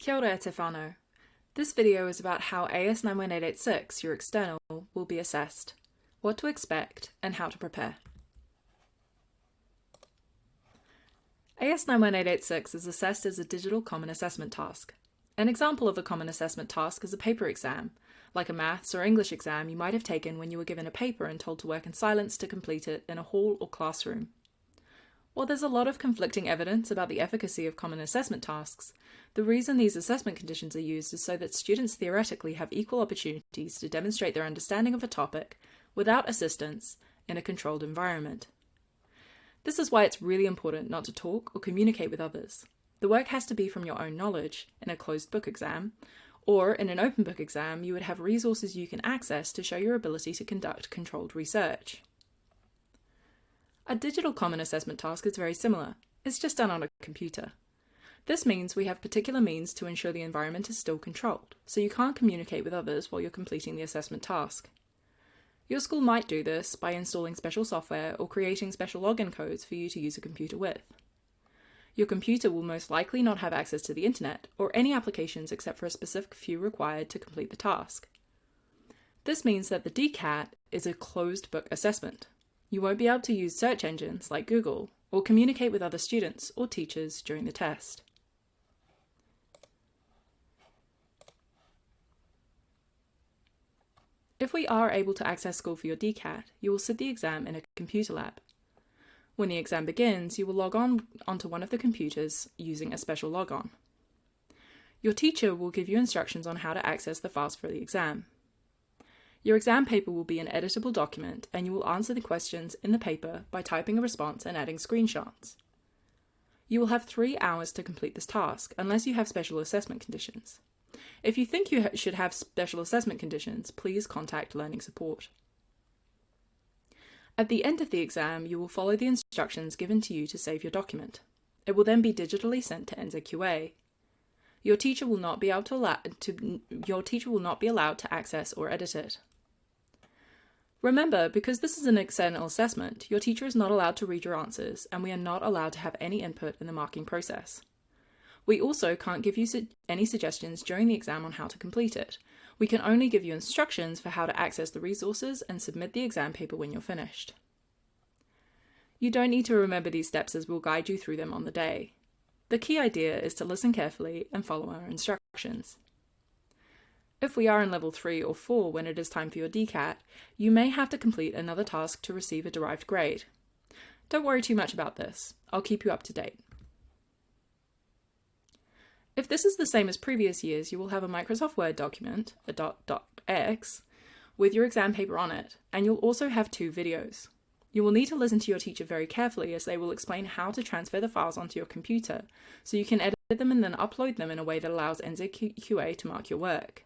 Kia ora te whānau. This video is about how AS91886, your external, will be assessed, what to expect, and how to prepare. AS91886 is assessed as a digital common assessment task. An example of a common assessment task is a paper exam, like a maths or English exam you might have taken when you were given a paper and told to work in silence to complete it in a hall or classroom. While there's a lot of conflicting evidence about the efficacy of common assessment tasks, the reason these assessment conditions are used is so that students theoretically have equal opportunities to demonstrate their understanding of a topic without assistance in a controlled environment. This is why it's really important not to talk or communicate with others. The work has to be from your own knowledge. In a closed book exam, or in an open book exam, you would have resources you can access to show your ability to conduct controlled research. A digital common assessment task is very similar. It's just done on a computer. This means we have particular means to ensure the environment is still controlled, so you can't communicate with others while you're completing the assessment task. Your school might do this by installing special software or creating special login codes for you to use a computer with. Your computer will most likely not have access to the internet or any applications except for a specific few required to complete the task. This means that the DCAT is a closed book assessment. You won't be able to use search engines like Google or communicate with other students or teachers during the test. If we are able to access school for your DCAT, you will sit the exam in a computer lab. When the exam begins, you will log on onto one of the computers using a special logon. Your teacher will give you instructions on how to access the files for the exam. Your exam paper will be an editable document, and you will answer the questions in the paper by typing a response and adding screenshots. You will have 3 hours to complete this task, unless you have special assessment conditions. If you think you should have special assessment conditions, please contact Learning Support. At the end of the exam, you will follow the instructions given to you to save your document. It will then be digitally sent to NZQA. Your teacher will not be allowed to access or edit it. Remember, because this is an external assessment, your teacher is not allowed to read your answers, and we are not allowed to have any input in the marking process. We also can't give you any suggestions during the exam on how to complete it. We can only give you instructions for how to access the resources and submit the exam paper when you're finished. You don't need to remember these steps as we'll guide you through them on the day. The key idea is to listen carefully and follow our instructions. If we are in level 3 or 4 when it is time for your DCAT, you may have to complete another task to receive a derived grade. Don't worry too much about this. I'll keep you up to date. If this is the same as previous years, you will have a Microsoft Word document, a .docx, with your exam paper on it, and you'll also have 2 videos. You will need to listen to your teacher very carefully as they will explain how to transfer the files onto your computer, so you can edit them and then upload them in a way that allows NZQA to mark your work.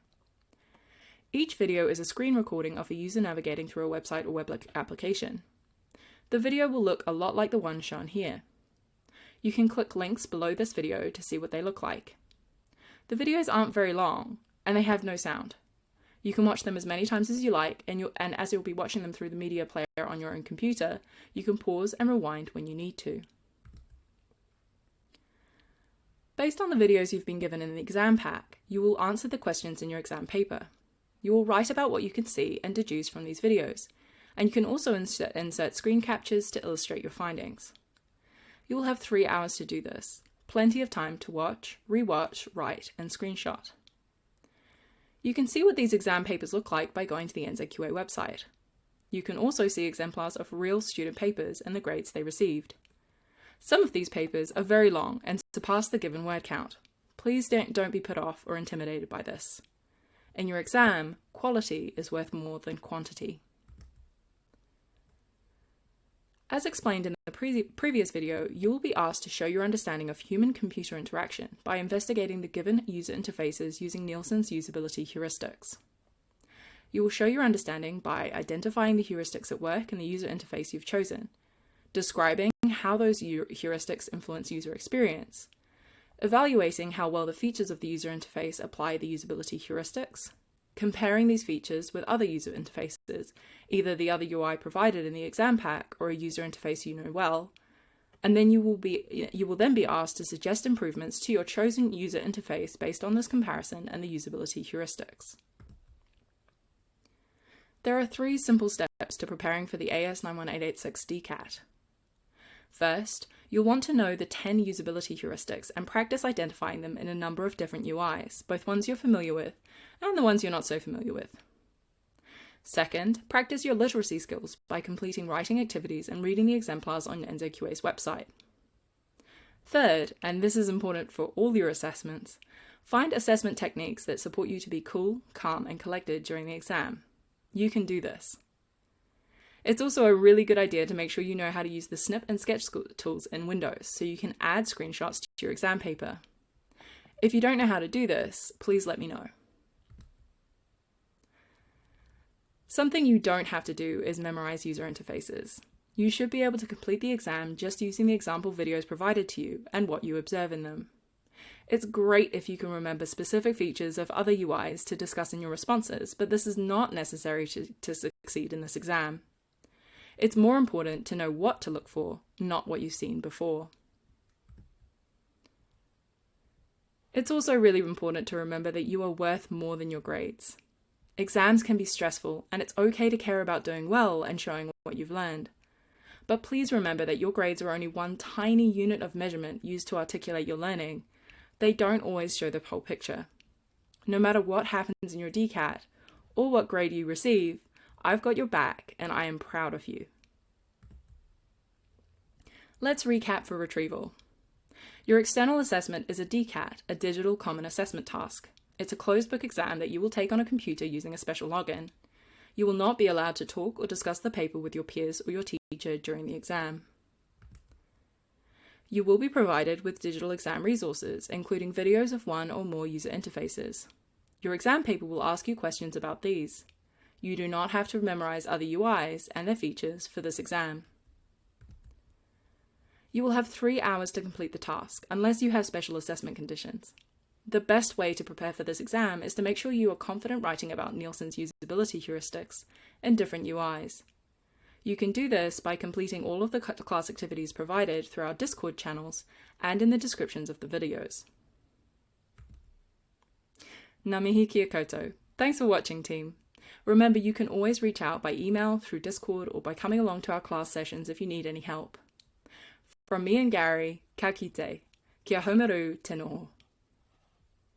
Each video is a screen recording of a user navigating through a website or web application. The video will look a lot like the one shown here. You can click links below this video to see what they look like. The videos aren't very long, and they have no sound. You can watch them as many times as you like, and as you'll be watching them through the media player on your own computer, you can pause and rewind when you need to. Based on the videos you've been given in the exam pack, you will answer the questions in your exam paper. You will write about what you can see and deduce from these videos, and you can also insert screen captures to illustrate your findings. You will have 3 hours to do this, plenty of time to watch, rewatch, write, and screenshot. You can see what these exam papers look like by going to the NZQA website. You can also see exemplars of real student papers and the grades they received. Some of these papers are very long and surpass the given word count. Please don't be put off or intimidated by this. In your exam, quality is worth more than quantity. As explained in the previous video, you will be asked to show your understanding of human-computer interaction by investigating the given user interfaces using Nielsen's usability heuristics. You will show your understanding by identifying the heuristics at work in the user interface you've chosen, describing how those heuristics influence user experience, evaluating how well the features of the user interface apply the usability heuristics, comparing these features with other user interfaces, either the other UI provided in the exam pack or a user interface you know well, And then you will then be asked to suggest improvements to your chosen user interface based on this comparison and the usability heuristics. There are 3 simple steps to preparing for the AS91886 DCAT. First, you'll want to know the 10 usability heuristics and practice identifying them in a number of different UIs, both ones you're familiar with and the ones you're not so familiar with. Second, practice your literacy skills by completing writing activities and reading the exemplars on NZQA's website. Third, and this is important for all your assessments, find assessment techniques that support you to be cool, calm, and collected during the exam. You can do this. It's also a really good idea to make sure you know how to use the snip and sketch tools in Windows so you can add screenshots to your exam paper. If you don't know how to do this, please let me know. Something you don't have to do is memorize user interfaces. You should be able to complete the exam just using the example videos provided to you and what you observe in them. It's great if you can remember specific features of other UIs to discuss in your responses, but this is not necessary to succeed in this exam. It's more important to know what to look for, not what you've seen before. It's also really important to remember that you are worth more than your grades. Exams can be stressful, and it's okay to care about doing well and showing what you've learned. But please remember that your grades are only one tiny unit of measurement used to articulate your learning. They don't always show the whole picture. No matter what happens in your DCAT, or what grade you receive, I've got your back and I am proud of you. Let's recap for Retrieval. Your external assessment is a DCAT, a digital common assessment task. It's a closed book exam that you will take on a computer using a special login. You will not be allowed to talk or discuss the paper with your peers or your teacher during the exam. You will be provided with digital exam resources, including videos of 1 or more user interfaces. Your exam paper will ask you questions about these. You do not have to memorize other UIs and their features for this exam. You will have 3 hours to complete the task, unless you have special assessment conditions. The best way to prepare for this exam is to make sure you are confident writing about Nielsen's usability heuristics in different UIs. You can do this by completing all of the class activities provided through our Discord channels and in the descriptions of the videos. Ngā mihi kia koutou. Thanks for watching, team. Remember, you can always reach out by email, through Discord, or by coming along to our class sessions if you need any help. From me and Gary, ka kite, kia haumaru te noho.